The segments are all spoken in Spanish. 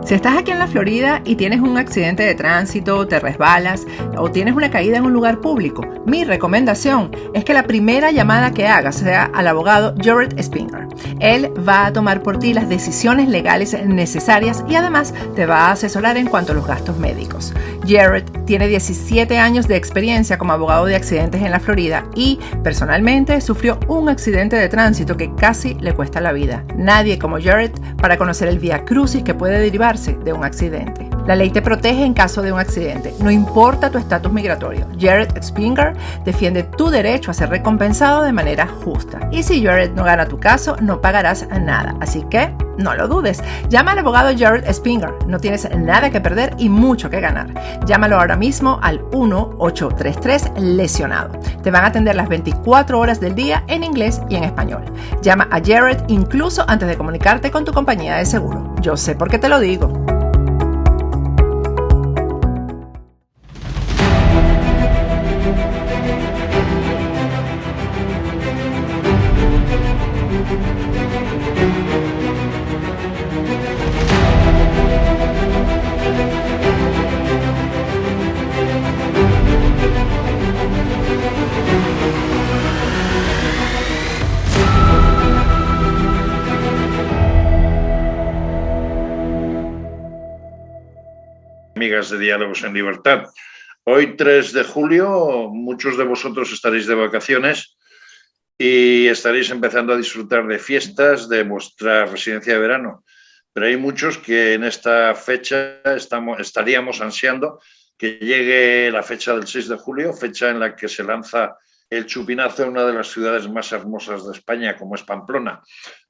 Si estás aquí en la Florida y tienes un accidente de tránsito, te resbalas o tienes una caída en un lugar público, mi recomendación es que la primera llamada que hagas sea al abogado Jared Spinger. Él va a tomar por ti las decisiones legales necesarias y además te va a asesorar en cuanto a los gastos médicos. Jared tiene 17 años de experiencia como abogado de accidentes en la Florida y personalmente sufrió un accidente de tránsito que casi le cuesta la vida. Nadie como Jared para conocer el viacrucis que puede derivar de un accidente. La ley te protege en caso de un accidente, no importa tu estatus migratorio. Jared Spinger defiende tu derecho a ser recompensado de manera justa. Y si Jared no gana tu caso, no pagarás nada. Así que no lo dudes. Llama al abogado Jared Spinger. No tienes nada que perder y mucho que ganar. Llámalo ahora mismo al 1-833-lesionado. Te van a atender las 24 horas del día en inglés y en español. Llama a Jared incluso antes de comunicarte con tu compañía de seguro. Yo sé por qué te lo digo. Amigas de Diálogos en Libertad. Hoy, 3 de julio, muchos de vosotros estaréis de vacaciones y estaréis empezando a disfrutar de fiestas de vuestra residencia de verano. Pero hay muchos que en esta fecha estaríamos ansiando que llegue la fecha del 6 de julio, fecha en la que se lanza el chupinazo en una de las ciudades más hermosas de España, como es Pamplona,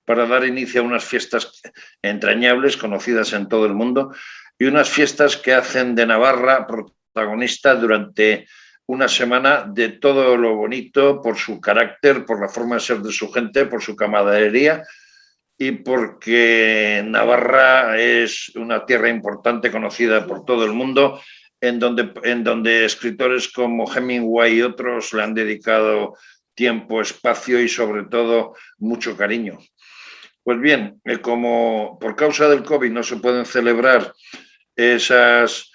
para dar inicio a unas fiestas entrañables, conocidas en todo el mundo, y unas fiestas que hacen de Navarra protagonista durante una semana de todo lo bonito, por su carácter, por la forma de ser de su gente, por su camaradería y porque Navarra es una tierra importante, conocida por todo el mundo, en donde escritores como Hemingway y otros le han dedicado tiempo, espacio y sobre todo mucho cariño. Pues bien, como por causa del COVID no se pueden celebrar esas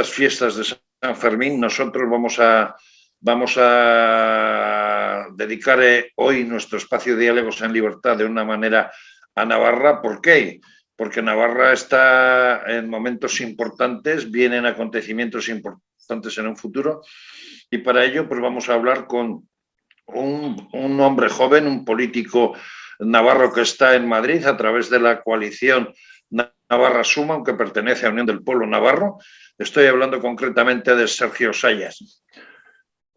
fiestas de San Fermín, nosotros vamos a dedicar hoy nuestro espacio de Diálogos en Libertad de una manera a Navarra. ¿Por qué? Porque Navarra está en momentos importantes, vienen acontecimientos importantes en un futuro y para ello pues vamos a hablar con un hombre joven, un político navarro que está en Madrid a través de la coalición Navarra Suma, aunque pertenece a Unión del Pueblo Navarro. Estoy hablando concretamente de Sergio Sayas.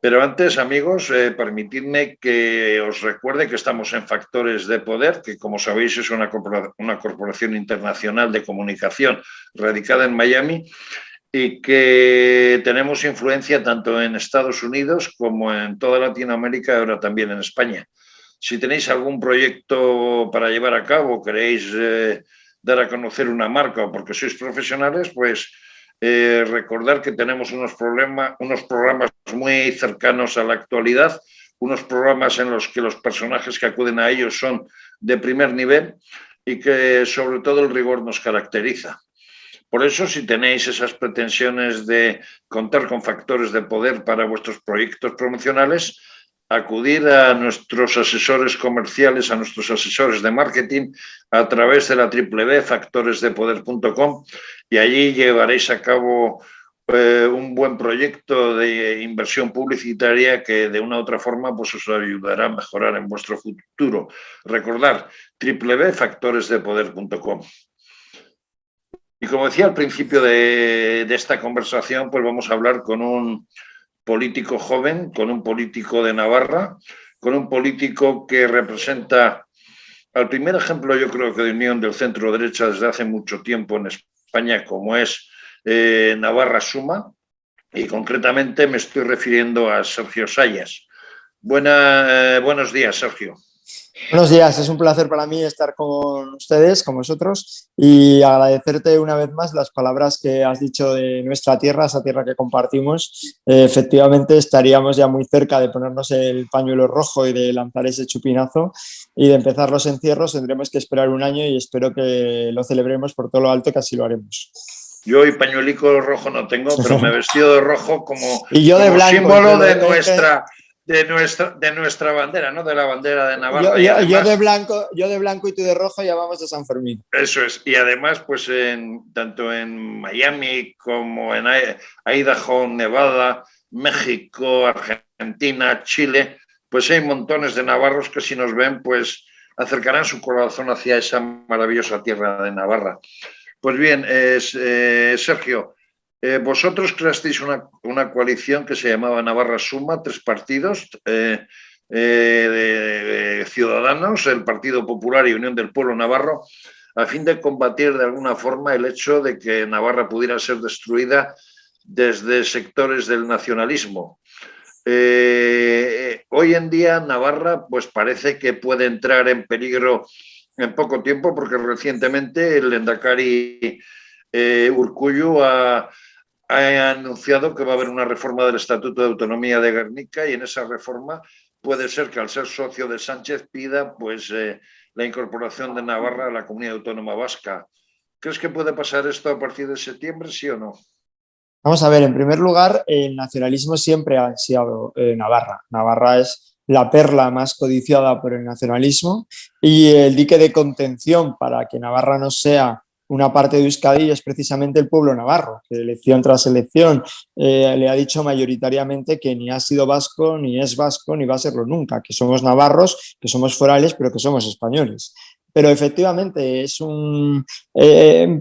Pero antes, amigos, permitidme que os recuerde que estamos en Factores de Poder, que como sabéis es una corporación internacional de comunicación radicada en Miami y que tenemos influencia tanto en Estados Unidos como en toda Latinoamérica y ahora también en España. Si tenéis algún proyecto para llevar a cabo, queréis dar a conocer una marca o porque sois profesionales, pues recordar que tenemos unos programas muy cercanos a la actualidad, unos programas en los que los personajes que acuden a ellos son de primer nivel y que sobre todo el rigor nos caracteriza. Por eso, si tenéis esas pretensiones de contar con Factores de Poder para vuestros proyectos promocionales, acudir a nuestros asesores comerciales, a nuestros asesores de marketing a través de la www.factoresdepoder.com y allí llevaréis a cabo un buen proyecto de inversión publicitaria que de una u otra forma pues os ayudará a mejorar en vuestro futuro. Recordad, www.factoresdepoder.com. Y como decía al principio de esta conversación, pues vamos a hablar con un político joven, con un político de Navarra, con un político que representa al primer ejemplo, yo creo que de unión del centro derecha desde hace mucho tiempo en España, como es Navarra Suma, y concretamente me estoy refiriendo a Sergio Sayas. Buenos días, Sergio. Buenos días, es un placer para mí estar con ustedes, con vosotros, y agradecerte una vez más las palabras que has dicho de nuestra tierra, esa tierra que compartimos. Efectivamente, estaríamos ya muy cerca de ponernos el pañuelo rojo y de lanzar ese chupinazo y de empezar los encierros. Tendremos que esperar un año y espero que lo celebremos por todo lo alto, que así lo haremos. Yo hoy pañuelico rojo no tengo, pero me he vestido de rojo Y yo de como blanco, símbolo de nuestra bandera, ¿no? De la bandera de Navarra. Y además, yo de blanco y tú de rojo, ya vamos a San Fermín. eso es. Y además, pues tanto en Miami como en Idaho, Nevada, México, Argentina, Chile, pues hay montones de navarros que si nos ven, pues acercarán su corazón hacia esa maravillosa tierra de Navarra. Pues bien, Sergio, vosotros creasteis una coalición que se llamaba Navarra Suma, 3 partidos de ciudadanos, el Partido Popular y Unión del Pueblo Navarro, a fin de combatir de alguna forma el hecho de que Navarra pudiera ser destruida desde sectores del nacionalismo. Hoy en día Navarra pues parece que puede entrar en peligro en poco tiempo porque recientemente el lehendakari Urkullu ha anunciado que va a haber una reforma del Estatuto de Autonomía de Gernika y en esa reforma puede ser que al ser socio de Sánchez pida pues la incorporación de Navarra a la comunidad autónoma vasca. ¿Crees que puede pasar esto a partir de septiembre, sí o no? Vamos a ver, en primer lugar, el nacionalismo siempre ha ansiado Navarra. Navarra es la perla más codiciada por el nacionalismo y el dique de contención para que Navarra no sea una parte de Euskadi es precisamente el pueblo navarro, que elección tras elección le ha dicho mayoritariamente que ni ha sido vasco, ni es vasco, ni va a serlo nunca, que somos navarros, que somos forales, pero que somos españoles. Pero efectivamente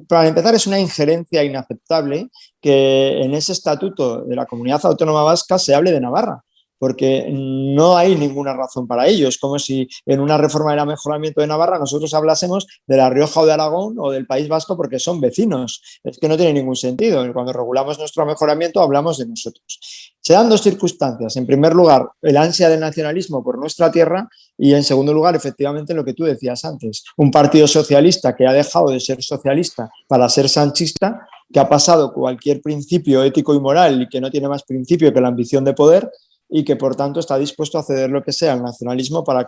para empezar, es una injerencia inaceptable que en ese estatuto de la Comunidad Autónoma Vasca se hable de Navarra, porque no hay ninguna razón para ello. Es como si en una reforma del mejoramiento de Navarra nosotros hablásemos de La Rioja o de Aragón o del País Vasco porque son vecinos. Es que no tiene ningún sentido. Cuando regulamos nuestro mejoramiento hablamos de nosotros. Se dan 2 circunstancias. En primer lugar, el ansia del nacionalismo por nuestra tierra y en segundo lugar, efectivamente, lo que tú decías antes, un partido socialista que ha dejado de ser socialista para ser sanchista, que ha pasado cualquier principio ético y moral y que no tiene más principio que la ambición de poder y que por tanto está dispuesto a ceder lo que sea al nacionalismo para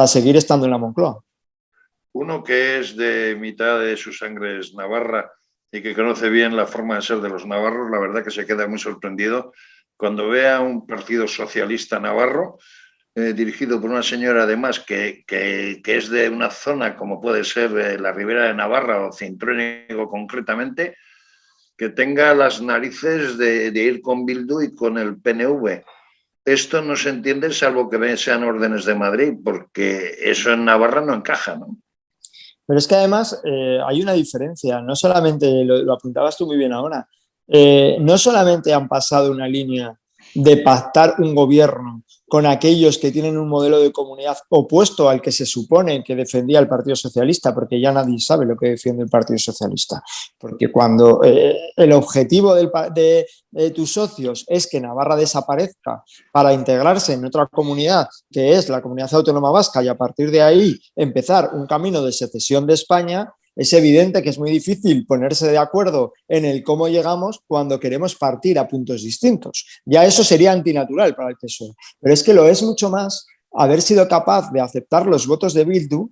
seguir estando en la Moncloa. Uno que es de mitad de su sangre es navarra y que conoce bien la forma de ser de los navarros, la verdad que se queda muy sorprendido cuando ve a un partido socialista navarro dirigido por una señora además que es de una zona como puede ser la Ribera de Navarra o Cintruénigo concretamente, que tenga las narices de ir con Bildu y con el PNV. Esto no se entiende salvo que sean órdenes de Madrid, porque eso en Navarra no encaja, ¿no? Pero es que además hay una diferencia, no solamente, lo apuntabas tú muy bien ahora, no solamente han pasado una línea de pactar un gobierno con aquellos que tienen un modelo de comunidad opuesto al que se supone que defendía el Partido Socialista, porque ya nadie sabe lo que defiende el Partido Socialista, porque cuando el objetivo de tus socios es que Navarra desaparezca para integrarse en otra comunidad, que es la Comunidad Autónoma Vasca, y a partir de ahí empezar un camino de secesión de España, es evidente que es muy difícil ponerse de acuerdo en el cómo llegamos cuando queremos partir a puntos distintos. Ya eso sería antinatural para el PSOE. Pero es que lo es mucho más haber sido capaz de aceptar los votos de Bildu,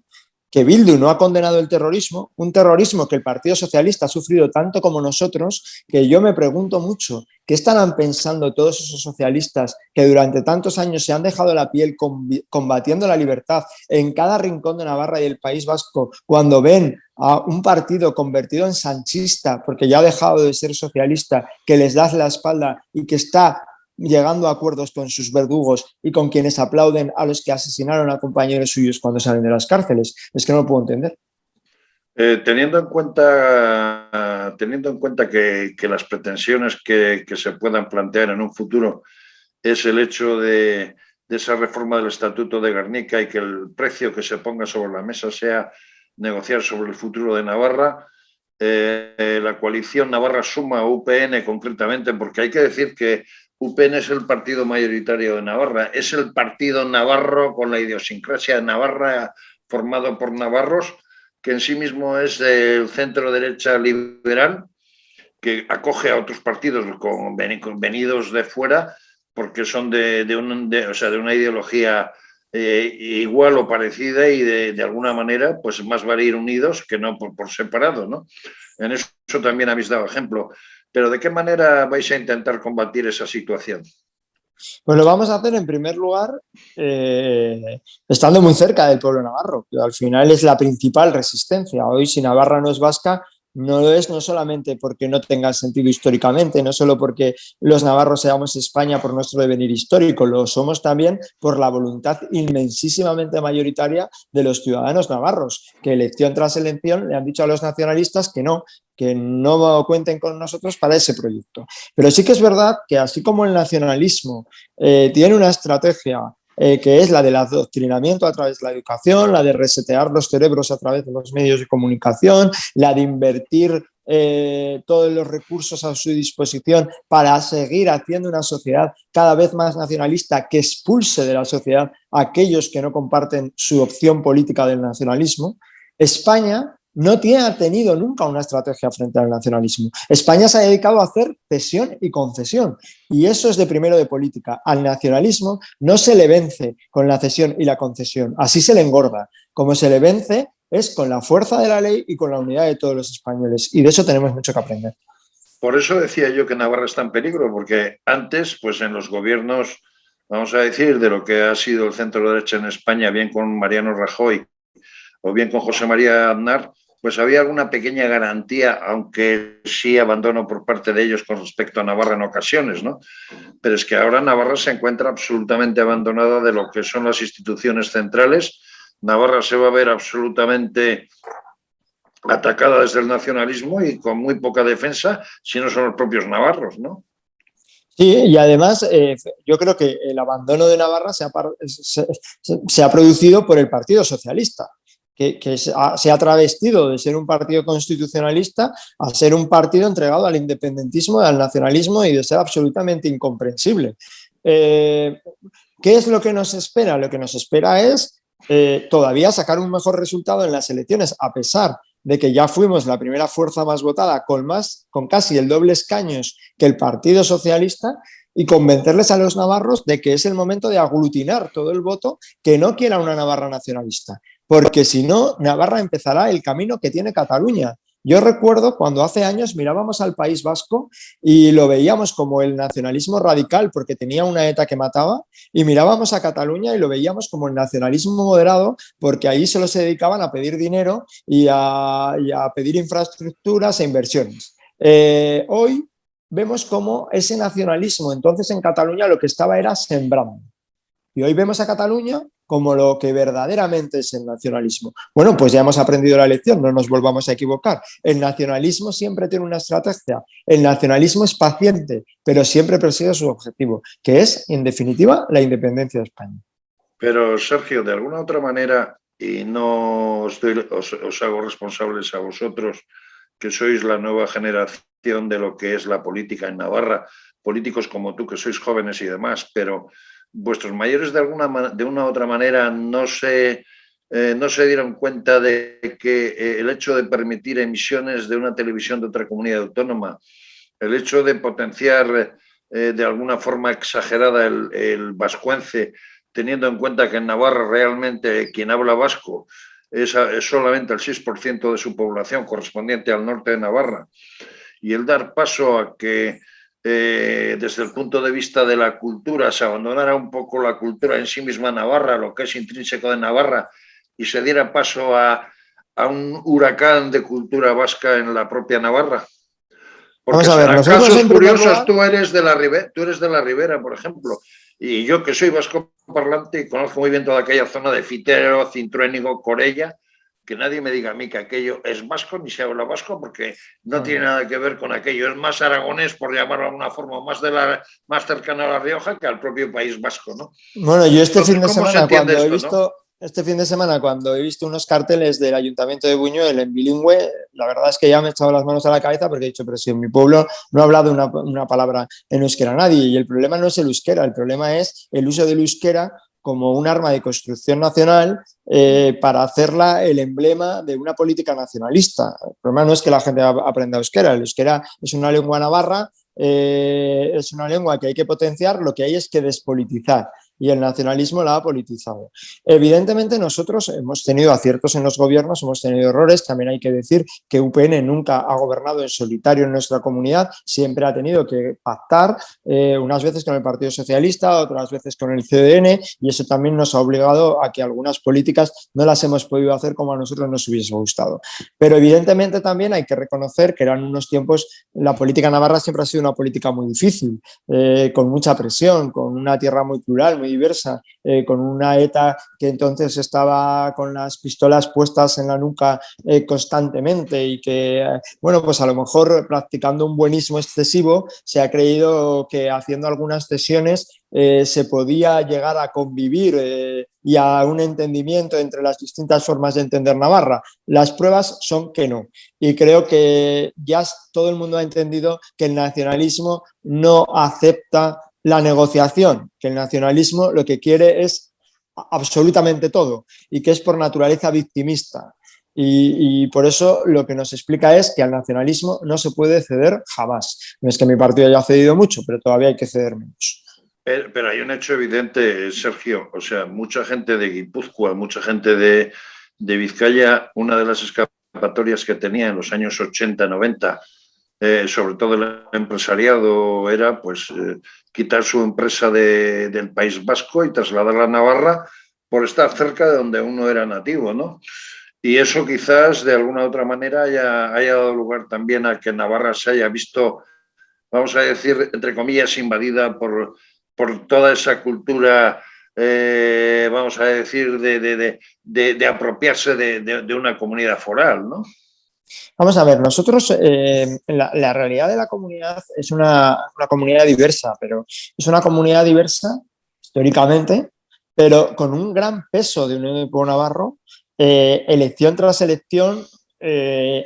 que Bildu no ha condenado el terrorismo, un terrorismo que el Partido Socialista ha sufrido tanto como nosotros, que yo me pregunto mucho, ¿qué estarán pensando todos esos socialistas que durante tantos años se han dejado la piel combatiendo la libertad en cada rincón de Navarra y del País Vasco cuando ven a un partido convertido en sanchista, porque ya ha dejado de ser socialista, que les da la espalda y que está llegando a acuerdos con sus verdugos y con quienes aplauden a los que asesinaron a compañeros suyos cuando salen de las cárceles? Es que no lo puedo entender. Teniendo en cuenta que las pretensiones que se puedan plantear en un futuro es el hecho de esa reforma del Estatuto de Gernika y que el precio que se ponga sobre la mesa sea negociar sobre el futuro de Navarra, la coalición Navarra Suma, UPN concretamente, porque hay que decir que UPN es el partido mayoritario de Navarra, es el partido navarro con la idiosincrasia de Navarra, formado por navarros, que en sí mismo es el centro derecha liberal, que acoge a otros partidos venidos de fuera, porque son de una ideología igual o parecida y de alguna manera pues más vale ir unidos que no por separado, ¿no? En eso también habéis dado ejemplo. Pero ¿de qué manera vais a intentar combatir esa situación? Pues lo vamos a hacer en primer lugar estando muy cerca del pueblo navarro, que al final es la principal resistencia. Hoy, si Navarra no es vasca, no lo es no solamente porque no tenga sentido históricamente, no solo porque los navarros seamos España por nuestro devenir histórico, lo somos también por la voluntad inmensísimamente mayoritaria de los ciudadanos navarros, que elección tras elección le han dicho a los nacionalistas que no cuenten con nosotros para ese proyecto. Pero sí que es verdad que así como el nacionalismo tiene una estrategia que es la del adoctrinamiento a través de la educación, la de resetear los cerebros a través de los medios de comunicación, la de invertir todos los recursos a su disposición para seguir haciendo una sociedad cada vez más nacionalista que expulse de la sociedad a aquellos que no comparten su opción política del nacionalismo. España no ha tenido nunca una estrategia frente al nacionalismo. España se ha dedicado a hacer cesión y concesión, y eso es de primero de política. Al nacionalismo no se le vence con la cesión y la concesión, así se le engorda. Como se le vence es con la fuerza de la ley y con la unidad de todos los españoles, y de eso tenemos mucho que aprender. Por eso decía yo que Navarra está en peligro, porque antes, pues en los gobiernos, vamos a decir, de lo que ha sido el centro derecha en España, bien con Mariano Rajoy o bien con José María Aznar, pues había alguna pequeña garantía, aunque sí abandono por parte de ellos con respecto a Navarra en ocasiones, ¿no? Pero es que ahora Navarra se encuentra absolutamente abandonada de lo que son las instituciones centrales. Navarra se va a ver absolutamente atacada desde el nacionalismo y con muy poca defensa, si no son los propios navarros, ¿no? Sí, y además yo creo que el abandono de Navarra se ha producido por el Partido Socialista, que se ha travestido de ser un partido constitucionalista a ser un partido entregado al independentismo, al nacionalismo y de ser absolutamente incomprensible. ¿Qué es lo que nos espera? Lo que nos espera es todavía sacar un mejor resultado en las elecciones, a pesar de que ya fuimos la primera fuerza más votada con casi el doble escaños que el Partido Socialista, y convencerles a los navarros de que es el momento de aglutinar todo el voto que no quiera una Navarra nacionalista, porque si no, Navarra empezará el camino que tiene Cataluña. Yo recuerdo cuando hace años mirábamos al País Vasco y lo veíamos como el nacionalismo radical porque tenía una ETA que mataba, y mirábamos a Cataluña y lo veíamos como el nacionalismo moderado porque ahí solo se dedicaban a pedir dinero y a pedir infraestructuras e inversiones. Hoy vemos cómo ese nacionalismo entonces en Cataluña lo que estaba era sembrando. Y hoy vemos a Cataluña como lo que verdaderamente es el nacionalismo. Bueno, pues ya hemos aprendido la lección, no nos volvamos a equivocar. El nacionalismo siempre tiene una estrategia. El nacionalismo es paciente, pero siempre persigue su objetivo, que es, en definitiva, la independencia de España. Pero, Sergio, de alguna otra manera, y no os hago responsables a vosotros, que sois la nueva generación de lo que es la política en Navarra, políticos como tú, que sois jóvenes y demás, pero vuestros mayores de una u otra manera no se dieron cuenta de que el hecho de permitir emisiones de una televisión de otra comunidad autónoma, el hecho de potenciar de alguna forma exagerada el vascuence, teniendo en cuenta que en Navarra realmente quien habla vasco es solamente el 6% de su población correspondiente al norte de Navarra, y el dar paso a que desde el punto de vista de la cultura se abandonara un poco la cultura en sí misma Navarra, lo que es intrínseco de Navarra, y se diera paso a un huracán de cultura vasca en la propia Navarra. Porque serán casos curiosos, tú eres de la Ribera, por ejemplo, y yo que soy vasco parlante y conozco muy bien toda aquella zona de Fitero, Cintruénigo, Corella, que nadie me diga a mí que aquello es vasco ni se habla vasco, porque no tiene nada que ver con aquello. Es más aragonés, por llamarlo de alguna forma, más cercano a La Rioja que al propio País Vasco, ¿no? Bueno, yo este fin de semana, este fin de semana, cuando he visto unos carteles del Ayuntamiento de Buñuel en bilingüe, la verdad es que ya me he echado las manos a la cabeza porque he dicho, pero si en mi pueblo no ha hablado una palabra en euskera nadie. Y el problema no es el euskera, el problema es el uso del euskera como un arma de construcción nacional para hacerla el emblema de una política nacionalista. El problema no es que la gente aprenda euskera, el euskera es una lengua navarra, es una lengua que hay que potenciar, lo que hay es que despolitizar. Y el nacionalismo la ha politizado. Evidentemente nosotros hemos tenido aciertos en los gobiernos, hemos tenido errores, también hay que decir que UPN nunca ha gobernado en solitario en nuestra comunidad, siempre ha tenido que pactar, unas veces con el Partido Socialista, otras veces con el CDN, y eso también nos ha obligado a que algunas políticas no las hemos podido hacer como a nosotros nos hubiese gustado. Pero evidentemente también hay que reconocer que eran unos tiempos, la política navarra siempre ha sido una política muy difícil, con mucha presión, con una tierra muy plural, muy diversa, con una ETA que entonces estaba con las pistolas puestas en la nuca constantemente y que, bueno, pues a lo mejor practicando un buenismo excesivo se ha creído que haciendo algunas cesiones se podía llegar a convivir y a un entendimiento entre las distintas formas de entender Navarra. Las pruebas son que no. Y creo que ya todo el mundo ha entendido que el nacionalismo no acepta la negociación, que el nacionalismo lo que quiere es absolutamente todo y que es por naturaleza victimista. Y por eso lo que nos explica es que al nacionalismo no se puede ceder jamás. No es que mi partido haya cedido mucho, pero todavía hay que ceder menos. Pero hay un hecho evidente, Sergio, o sea, mucha gente de Guipúzcoa, mucha gente de Vizcaya, una de las escapatorias que tenía en los años 80, 90, sobre todo el empresariado, era pues quitar su empresa del País Vasco y trasladarla a Navarra por estar cerca de donde uno era nativo, ¿no? Y eso quizás de alguna u otra manera haya dado lugar también a que Navarra se haya visto, vamos a decir, entre comillas, invadida por toda esa cultura, vamos a decir, de apropiarse de una comunidad foral, ¿no? Vamos a ver, nosotros, la realidad de la comunidad es una comunidad diversa, pero es una comunidad diversa históricamente, pero con un gran peso de Unión del Pueblo Navarro, elección tras elección,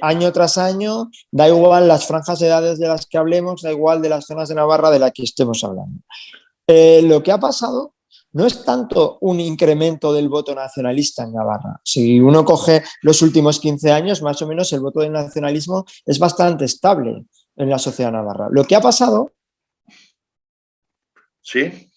año tras año, da igual las franjas de edades de las que hablemos, da igual de las zonas de Navarra de las que estemos hablando. Lo que ha pasado no es tanto un incremento del voto nacionalista en Navarra. Si uno coge los últimos 15 años, más o menos el voto del nacionalismo es bastante estable en la sociedad navarra. Lo que ha pasado... Sí.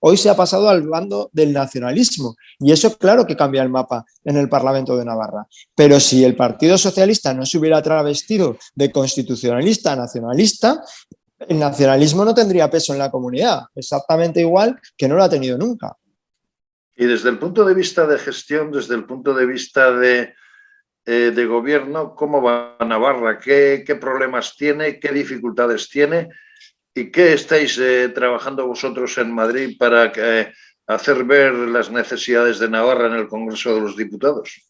Hoy se ha pasado al bando del nacionalismo y eso claro que cambia el mapa en el Parlamento de Navarra. Pero si el Partido Socialista no se hubiera travestido de constitucionalista, nacionalista, el nacionalismo no tendría peso en la comunidad, exactamente igual que no lo ha tenido nunca. Y desde el punto de vista de gestión, desde el punto de vista de gobierno, ¿cómo va Navarra? ¿Qué problemas tiene? ¿Qué dificultades tiene? ¿Y qué estáis trabajando vosotros en Madrid para hacer ver las necesidades de Navarra en el Congreso de los Diputados?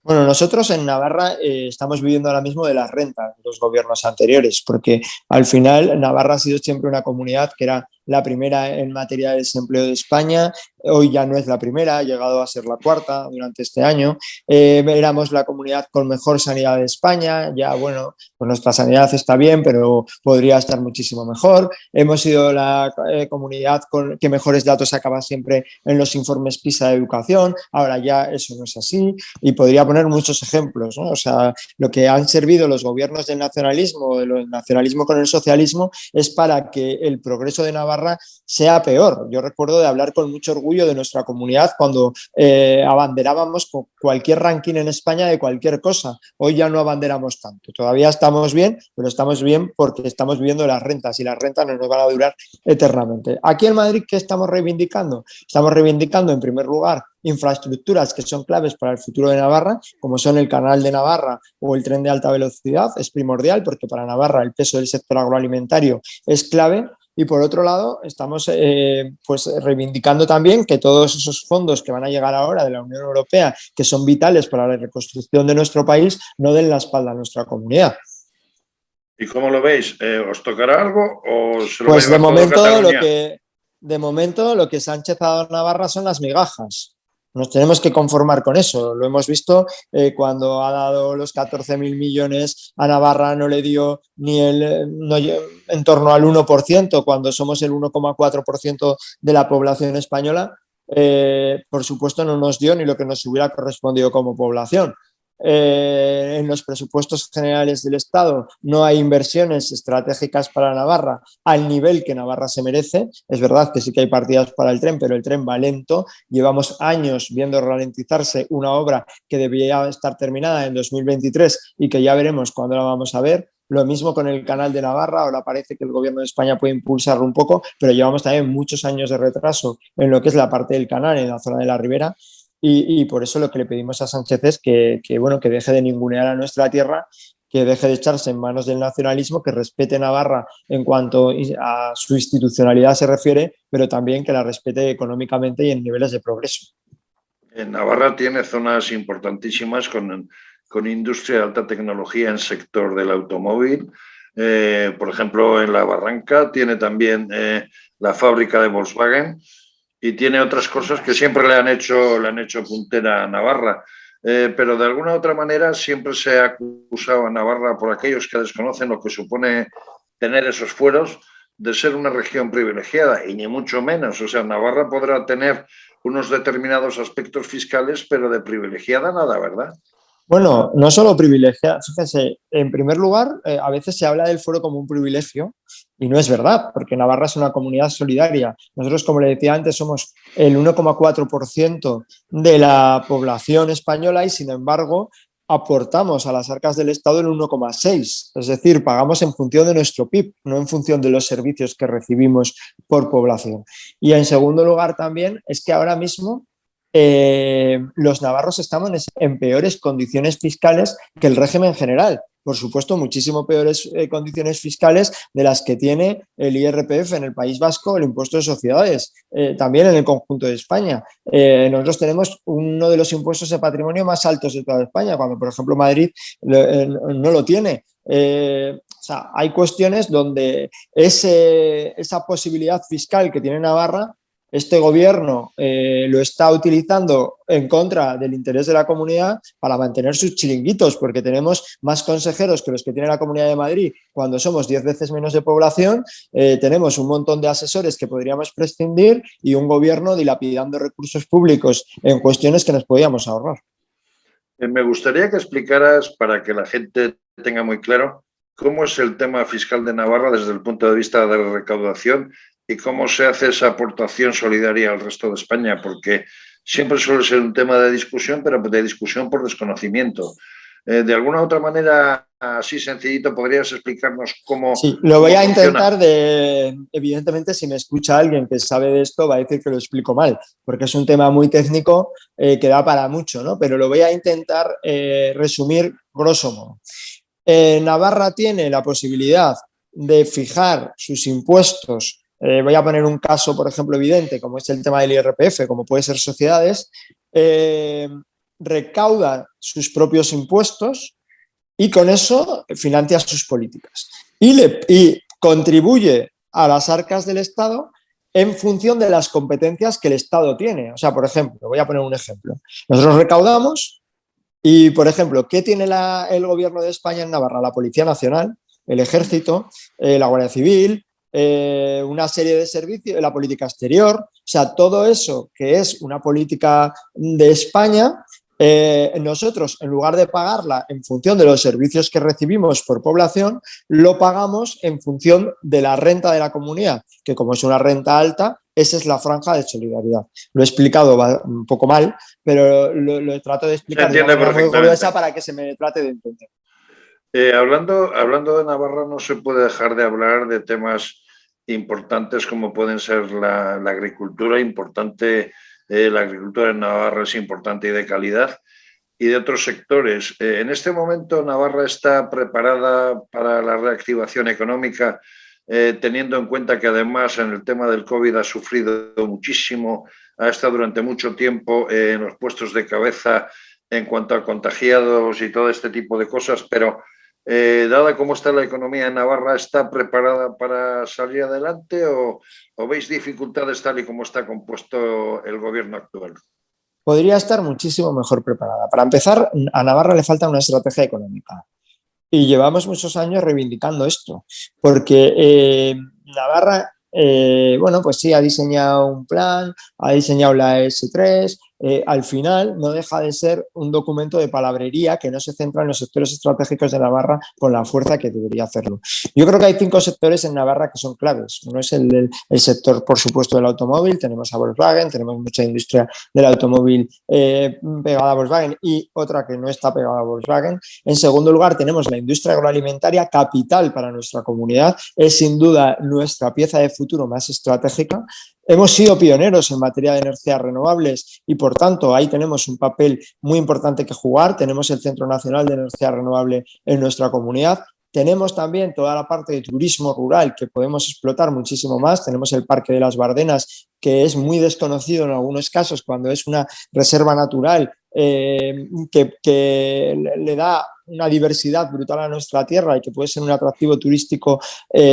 Bueno, nosotros en Navarra estamos viviendo ahora mismo de las rentas de los gobiernos anteriores, porque al final Navarra ha sido siempre una comunidad que era la primera en materia de desempleo de España, hoy ya no es la primera, ha llegado a ser la cuarta durante este año. Éramos la comunidad con mejor sanidad de España, ya bueno, pues nuestra sanidad está bien, pero podría estar muchísimo mejor. Hemos sido la comunidad que mejores datos sacaba siempre en los informes PISA de educación, ahora ya eso no es así y podría poner muchos ejemplos, ¿no? O sea, lo que han servido los gobiernos del nacionalismo con el socialismo es para que el progreso de Navarra sea peor. Yo recuerdo de hablar con mucho orgullo de nuestra comunidad cuando abanderábamos con cualquier ranking en España de cualquier cosa. Hoy ya no abanderamos tanto. Todavía estamos bien, pero estamos bien porque estamos viviendo las rentas y las rentas no nos van a durar eternamente. Aquí en Madrid, ¿qué estamos reivindicando? Estamos reivindicando, en primer lugar, infraestructuras que son claves para el futuro de Navarra, como son el canal de Navarra o el tren de alta velocidad. Es primordial porque para Navarra el peso del sector agroalimentario es clave. Y por otro lado, estamos pues reivindicando también que todos esos fondos que van a llegar ahora de la Unión Europea, que son vitales para la reconstrucción de nuestro país, no den la espalda a nuestra comunidad. ¿Y cómo lo veis? ¿Os tocará algo o se lo pues va a llevar todo Cataluña? de momento lo que Sánchez ha dado a Navarra son las migajas. Nos tenemos que conformar con eso. Lo hemos visto cuando ha dado los 14.000 millones a Navarra, no le dio ni en torno al 1%, cuando somos el 1,4% de la población española. Por supuesto, no nos dio ni lo que nos hubiera correspondido como población. En los presupuestos generales del Estado no hay inversiones estratégicas para Navarra al nivel que Navarra se merece. Es verdad que sí que hay partidas para el tren, pero el tren va lento. Llevamos años viendo ralentizarse una obra que debía estar terminada en 2023 y que ya veremos cuándo la vamos a ver. Lo mismo con el canal de Navarra, ahora parece que el gobierno de España puede impulsarlo un poco, pero llevamos también muchos años de retraso en lo que es la parte del canal, en la zona de la ribera. Y por eso lo que le pedimos a Sánchez es bueno, que deje de ningunear a nuestra tierra, que deje de echarse en manos del nacionalismo, que respete Navarra en cuanto a su institucionalidad se refiere, pero también que la respete económicamente y en niveles de progreso. En Navarra tiene zonas importantísimas con industria de alta tecnología en sector del automóvil. Por ejemplo, en La Barranca tiene también la fábrica de Volkswagen y tiene otras cosas que siempre le han hecho puntera a Navarra. Pero de alguna u otra manera siempre se ha acusado a Navarra, por aquellos que desconocen lo que supone tener esos fueros, de ser una región privilegiada, y ni mucho menos. O sea, Navarra podrá tener unos determinados aspectos fiscales, pero de privilegiada nada, ¿verdad? Bueno, no solo privilegiar, fíjense, en primer lugar, a veces se habla del fuero como un privilegio y no es verdad, porque Navarra es una comunidad solidaria. Nosotros, como le decía antes, somos el 1,4% de la población española y, sin embargo, aportamos a las arcas del Estado el 1,6%. Es decir, pagamos en función de nuestro PIB, no en función de los servicios que recibimos por población. Y en segundo lugar también es que ahora mismo los navarros estamos en peores condiciones fiscales que el régimen general. Por supuesto, muchísimo peores condiciones fiscales de las que tiene el IRPF en el País Vasco, el impuesto de sociedades, también en el conjunto de España. Nosotros tenemos uno de los impuestos de patrimonio más altos de toda España, cuando, por ejemplo, Madrid no lo tiene. O sea, hay cuestiones donde esa posibilidad fiscal que tiene Navarra, este gobierno lo está utilizando en contra del interés de la comunidad para mantener sus chiringuitos, porque tenemos más consejeros que los que tiene la Comunidad de Madrid cuando somos 10 veces menos de población, tenemos un montón de asesores que podríamos prescindir y un gobierno dilapidando recursos públicos en cuestiones que nos podíamos ahorrar. Me gustaría que explicaras, para que la gente tenga muy claro, cómo es el tema fiscal de Navarra desde el punto de vista de la recaudación y cómo se hace esa aportación solidaria al resto de España, porque siempre suele ser un tema de discusión, pero de discusión por desconocimiento. De alguna u otra manera, así sencillito, ¿podrías explicarnos cómo? Sí, lo voy a funciona? intentar evidentemente, si me escucha alguien que sabe de esto, va a decir que lo explico mal, porque es un tema muy técnico que da para mucho, ¿no? Pero lo voy a intentar resumir grosso modo. Navarra tiene la posibilidad de fijar sus impuestos. Voy a poner un caso, por ejemplo, evidente, como es el tema del IRPF, como puede ser sociedades, recauda sus propios impuestos y con eso financia sus políticas. Y contribuye a las arcas del Estado en función de las competencias que el Estado tiene. O sea, por ejemplo, voy a poner un ejemplo. Nosotros recaudamos y, por ejemplo, ¿qué tiene el gobierno de España en Navarra? La Policía Nacional, el Ejército, la Guardia Civil, una serie de servicios, la política exterior, o sea, todo eso que es una política de España, nosotros, en lugar de pagarla en función de los servicios que recibimos por población, lo pagamos en función de la renta de la comunidad, que como es una renta alta, esa es la franja de solidaridad. Lo he explicado un poco mal, pero lo trato de explicar de una manera muy gruesa para que se me trate de entender. Hablando de Navarra, no se puede dejar de hablar de temas importantes como pueden ser la agricultura, la agricultura en Navarra es importante y de calidad, y de otros sectores. En este momento, Navarra está preparada para la reactivación económica, teniendo en cuenta que además en el tema del COVID ha sufrido muchísimo, ha estado durante mucho tiempo en los puestos de cabeza en cuanto a contagiados y todo este tipo de cosas, pero dada cómo está la economía en Navarra, ¿está preparada para salir adelante o veis dificultades tal y como está compuesto el gobierno actual? podría estar muchísimo mejor preparada. Para empezar, a Navarra le falta una estrategia económica. Y llevamos muchos años reivindicando esto, porque Navarra, bueno, pues sí, ha diseñado un plan, ha diseñado la S3, al final no deja de ser un documento de palabrería que no se centra en los sectores estratégicos de Navarra con la fuerza que debería hacerlo. Yo creo que hay 5 sectores en Navarra que son claves. Uno es el sector, por supuesto, del automóvil, tenemos a Volkswagen, tenemos mucha industria del automóvil pegada a Volkswagen y otra que no está pegada a Volkswagen. En segundo lugar, tenemos la industria agroalimentaria, capital para nuestra comunidad, es sin duda nuestra pieza de futuro más estratégica. Hemos sido pioneros en materia de energías renovables y, por tanto, ahí tenemos un papel muy importante que jugar. Tenemos el Centro Nacional de Energía Renovable en nuestra comunidad. Tenemos también toda la parte de turismo rural que podemos explotar muchísimo más. Tenemos el Parque de las Bardenas, que es muy desconocido en algunos casos cuando es una reserva natural que le da una diversidad brutal a nuestra tierra y que puede ser un atractivo turístico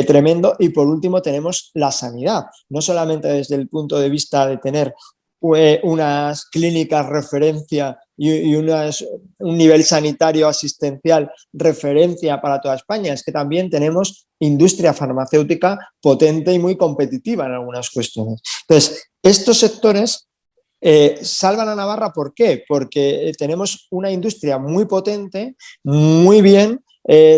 tremendo. Y por último tenemos la sanidad, no solamente desde el punto de vista de tener unas clínicas referencia y un nivel sanitario asistencial referencia para toda España, es que también tenemos industria farmacéutica potente y muy competitiva en algunas cuestiones. Entonces, estos sectores salvan a Navarra, ¿por qué? Porque tenemos una industria muy potente, muy bien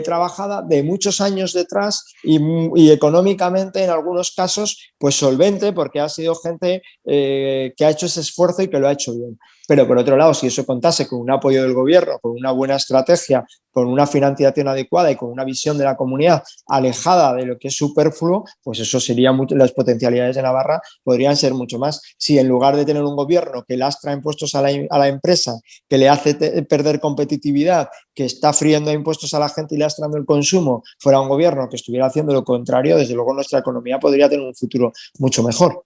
trabajada, de muchos años detrás y económicamente en algunos casos pues solvente, porque ha sido gente que ha hecho ese esfuerzo y que lo ha hecho bien. Pero por otro lado, si eso contase con un apoyo del gobierno, con una buena estrategia, con una financiación adecuada y con una visión de la comunidad alejada de lo que es superfluo, pues eso sería mucho, las potencialidades de Navarra podrían ser mucho más. Si en lugar de tener un gobierno que lastra impuestos a la empresa, que le hace perder competitividad, que está friendo impuestos a la gente y lastrando el consumo, fuera un gobierno que estuviera haciendo lo contrario, desde luego nuestra economía podría tener un futuro mucho mejor.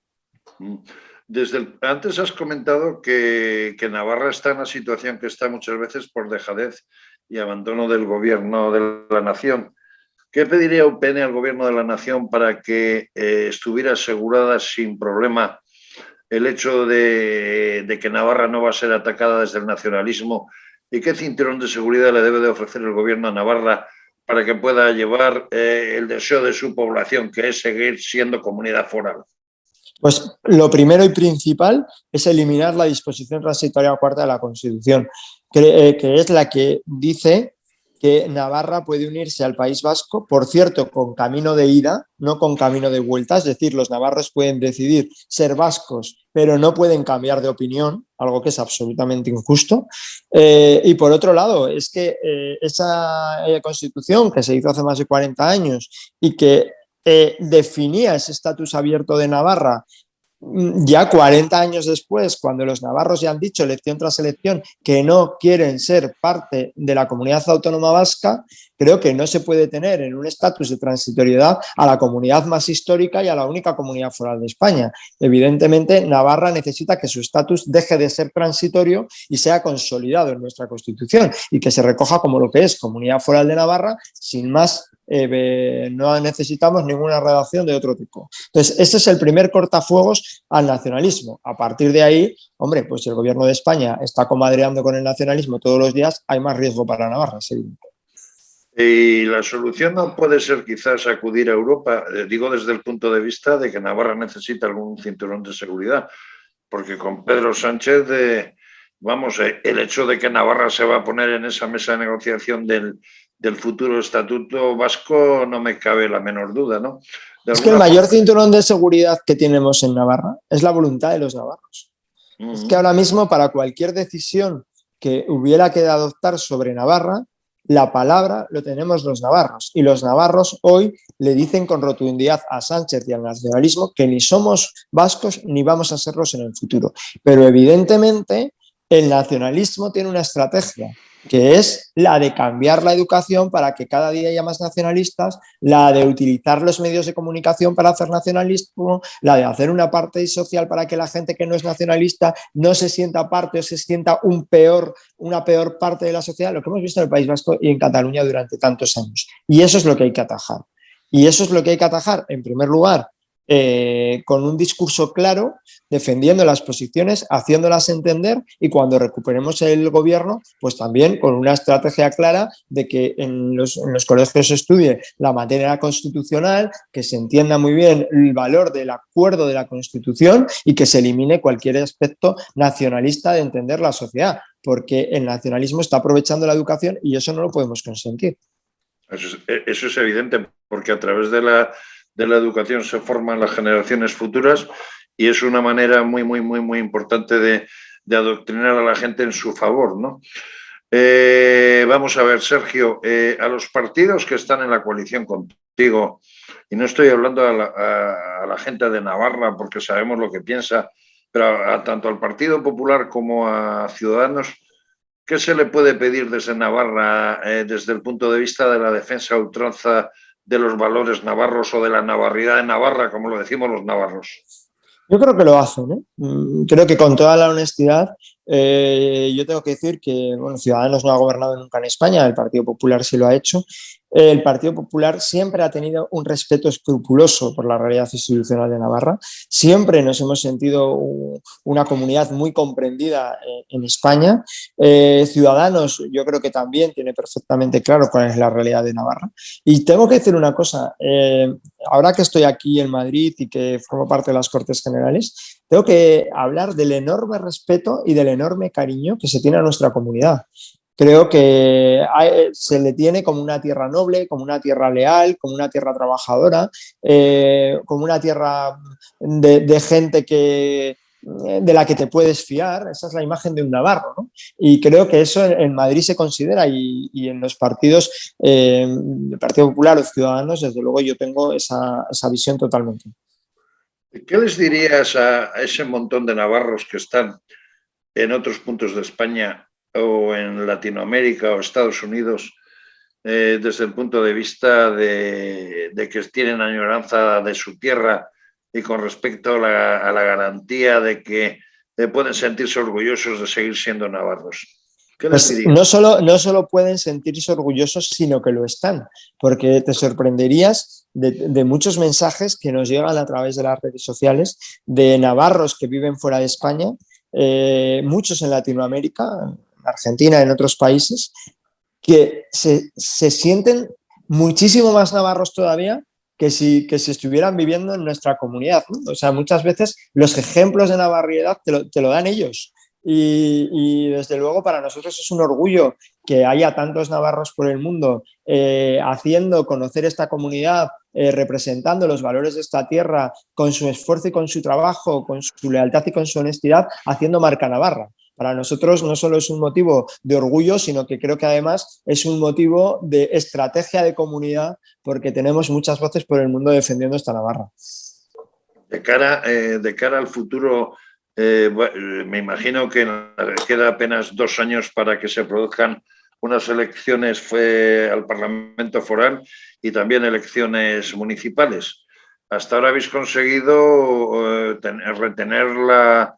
Antes has comentado que Navarra está en la situación que está muchas veces por dejadez y abandono del gobierno de la nación. ¿Qué pediría UPN al gobierno de la nación para que estuviera asegurada sin problema el hecho de que Navarra no va a ser atacada desde el nacionalismo? ¿Y qué cinturón de seguridad le debe de ofrecer el gobierno a Navarra para que pueda llevar el deseo de su población, que es seguir siendo comunidad foral? Pues lo primero y principal es eliminar la disposición transitoria cuarta de la Constitución, que es la que dice que Navarra puede unirse al País Vasco, por cierto, con camino de ida, no con camino de vuelta, es decir, los navarros pueden decidir ser vascos, pero no pueden cambiar de opinión, algo que es absolutamente injusto. Y por otro lado, es que esa Constitución que se hizo hace más de 40 años y que definía ese estatus abierto de Navarra, ya 40 años después, cuando los navarros ya han dicho elección tras elección que no quieren ser parte de la comunidad autónoma vasca, creo que no se puede tener en un estatus de transitoriedad a la comunidad más histórica y a la única comunidad foral de España. Evidentemente, Navarra necesita que su estatus deje de ser transitorio y sea consolidado en nuestra Constitución y que se recoja como lo que es comunidad foral de Navarra, sin más. No necesitamos ninguna redacción de otro tipo. Entonces, este es el primer cortafuegos al nacionalismo. A partir de ahí, hombre, pues si el gobierno de España está comadreando con el nacionalismo todos los días, hay más riesgo para Navarra, sí. Y la solución no puede ser quizás acudir a Europa, digo desde el punto de vista de que Navarra necesita algún cinturón de seguridad, porque con Pedro Sánchez, el hecho de que Navarra se va a poner en esa mesa de negociación del futuro estatuto vasco no me cabe la menor duda, ¿no? Es que el mayor cinturón de seguridad que tenemos en Navarra es la voluntad de los navarros. Es que ahora mismo para cualquier decisión que hubiera que adoptar sobre Navarra, la palabra lo tenemos los navarros y los navarros hoy le dicen con rotundidad a Sánchez y al nacionalismo que ni somos vascos ni vamos a serlos en el futuro. Pero evidentemente el nacionalismo tiene una estrategia que es la de cambiar la educación para que cada día haya más nacionalistas, la de utilizar los medios de comunicación para hacer nacionalismo, la de hacer una parte social para que la gente que no es nacionalista no se sienta parte o se sienta una peor parte de la sociedad, lo que hemos visto en el País Vasco y en Cataluña durante tantos años. Y eso es lo que hay que atajar. Y eso es lo que hay que atajar, en primer lugar, con un discurso claro, defendiendo las posiciones, haciéndolas entender y cuando recuperemos el gobierno, pues también con una estrategia clara de que en los colegios se estudie la materia constitucional, que se entienda muy bien el valor del acuerdo de la Constitución y que se elimine cualquier aspecto nacionalista de entender la sociedad, porque el nacionalismo está aprovechando la educación y eso no lo podemos consentir. Eso es evidente, porque a través de la educación se forman las generaciones futuras y es una manera muy, muy, muy, muy importante de adoctrinar a la gente en su favor, ¿no? Vamos a ver, Sergio, a los partidos que están en la coalición contigo, y no estoy hablando a la gente de Navarra porque sabemos lo que piensa, pero tanto al Partido Popular como a Ciudadanos, ¿qué se le puede pedir desde Navarra, desde el punto de vista de la defensa a ultranza de los valores navarros o de la navarridad de Navarra, como lo decimos los navarros? Yo creo que lo hacen, ¿eh? Creo que con toda la honestidad, yo tengo que decir que bueno, Ciudadanos no ha gobernado nunca en España, el Partido Popular sí lo ha hecho. El Partido Popular siempre ha tenido un respeto escrupuloso por la realidad institucional de Navarra. Siempre nos hemos sentido una comunidad muy comprendida en España. Ciudadanos, yo creo que también tiene perfectamente claro cuál es la realidad de Navarra. Y tengo que decir una cosa, ahora que estoy aquí en Madrid y que formo parte de las Cortes Generales, tengo que hablar del enorme respeto y del enorme cariño que se tiene a nuestra comunidad. Creo que se le tiene como una tierra noble, como una tierra leal, como una tierra trabajadora, como una tierra de gente de la que te puedes fiar. Esa es la imagen de un navarro, ¿no? Y creo que eso en Madrid se considera y en los partidos, el Partido Popular o Ciudadanos, desde luego yo tengo esa visión totalmente. ¿Qué les dirías a ese montón de navarros que están en otros puntos de España o en Latinoamérica o Estados Unidos, desde el punto de vista de que tienen añoranza de su tierra y con respecto a la garantía de que pueden sentirse orgullosos de seguir siendo navarros? ¿Qué les dirías? No solo pueden sentirse orgullosos, sino que lo están, porque te sorprenderías de muchos mensajes que nos llegan a través de las redes sociales de navarros que viven fuera de España, muchos en Latinoamérica, en Argentina, en otros países, que se sienten muchísimo más navarros todavía que si estuvieran viviendo en nuestra comunidad, ¿no? O sea, muchas veces los ejemplos de navarriedad te lo dan ellos. Y desde luego para nosotros es un orgullo que haya tantos navarros por el mundo haciendo conocer esta comunidad, representando los valores de esta tierra con su esfuerzo y con su trabajo, con su lealtad y con su honestidad, haciendo marca Navarra. Para nosotros no solo es un motivo de orgullo, sino que creo que además es un motivo de estrategia de comunidad porque tenemos muchas voces por el mundo defendiendo esta Navarra. De cara al futuro, me imagino que queda apenas 2 años para que se produzcan unas elecciones al Parlamento Foral y también elecciones municipales. Hasta ahora habéis conseguido retener la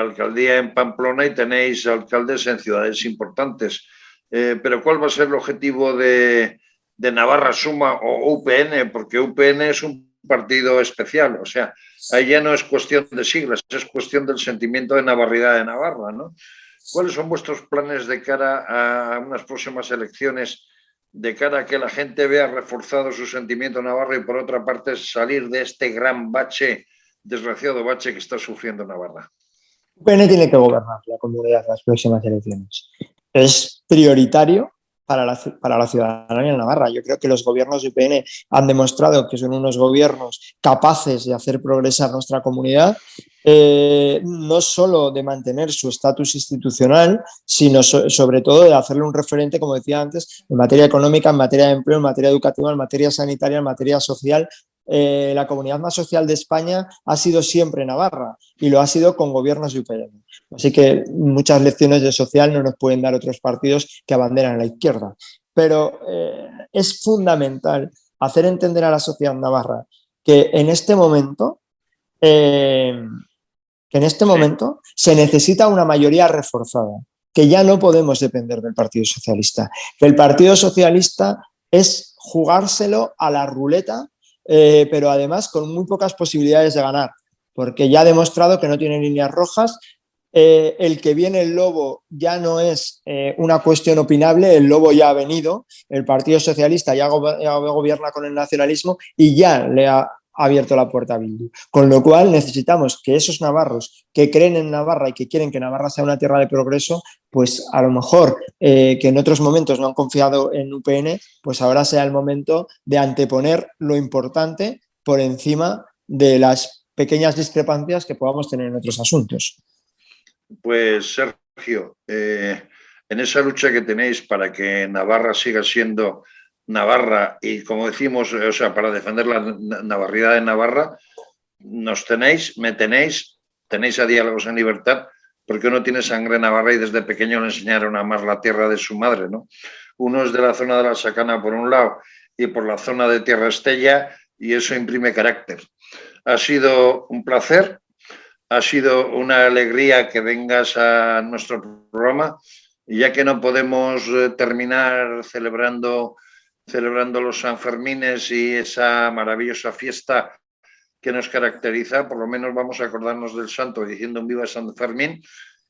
alcaldía en Pamplona y tenéis alcaldes en ciudades importantes. Pero ¿cuál va a ser el objetivo de Navarra Suma o UPN? Porque UPN es un partido especial, o sea, ahí ya no es cuestión de siglas, es cuestión del sentimiento de navarridad de Navarra, ¿no? ¿Cuáles son vuestros planes de cara a unas próximas elecciones, de cara a que la gente vea reforzado su sentimiento navarro y por otra parte salir de este gran bache, desgraciado bache que está sufriendo Navarra? UPN tiene que gobernar la comunidad las próximas elecciones. Es prioritario para la ciudadanía en Navarra. Yo creo que los gobiernos de UPN han demostrado que son unos gobiernos capaces de hacer progresar nuestra comunidad, no solo de mantener su estatus institucional, sino sobre todo de hacerle un referente, como decía antes, en materia económica, en materia de empleo, en materia educativa, en materia sanitaria, en materia social. La comunidad más social de España ha sido siempre Navarra y lo ha sido con gobiernos de UPN. Así que muchas lecciones de social no nos pueden dar otros partidos que abanderan la izquierda. Pero es fundamental hacer entender a la sociedad navarra que en este momento, se necesita una mayoría reforzada, que ya no podemos depender del Partido Socialista. Que el Partido Socialista es jugárselo a la ruleta pero además con muy pocas posibilidades de ganar, porque ya ha demostrado que no tiene líneas rojas. El que viene el Lobo ya no es una cuestión opinable, el Lobo ya ha venido, el Partido Socialista ya gobierna con el nacionalismo y ya le ha abierto la puerta a Bildu. Con lo cual necesitamos que esos navarros que creen en Navarra y que quieren que Navarra sea una tierra de progreso, pues a lo mejor que en otros momentos no han confiado en UPN, pues ahora sea el momento de anteponer lo importante por encima de las pequeñas discrepancias que podamos tener en otros asuntos. Pues Sergio, en esa lucha que tenéis para que Navarra siga siendo Navarra y, como decimos, o sea, para defender la navarridad de Navarra, me tenéis a Diálogos en Libertad, porque uno tiene sangre navarra y desde pequeño le enseñaron a amar la tierra de su madre, ¿no? Uno es de la zona de la Sacana por un lado y por la zona de Tierra Estella, y eso imprime carácter. Ha sido un placer. Ha sido una alegría que vengas a nuestro programa, y ya que no podemos terminar celebrando los Sanfermines y esa maravillosa fiesta que nos caracteriza, por lo menos vamos a acordarnos del santo diciendo un viva San Fermín,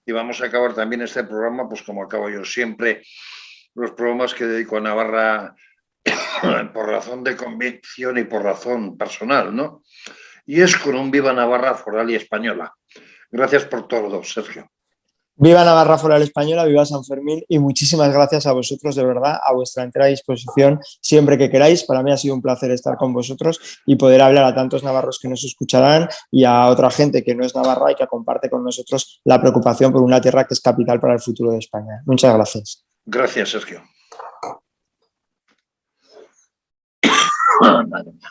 y vamos a acabar también este programa, pues como acabo yo siempre los programas que dedico a Navarra por razón de convicción y por razón personal, ¿no? Y es con un viva Navarra foral y española. Gracias por todo, Sergio. Viva Navarra Foral Española, viva San Fermín y muchísimas gracias a vosotros, de verdad, a vuestra entera disposición siempre que queráis. Para mí ha sido un placer estar con vosotros y poder hablar a tantos navarros que nos escucharán y a otra gente que no es navarra y que comparte con nosotros la preocupación por una tierra que es capital para el futuro de España. Muchas gracias. Gracias, Sergio. Madre mía.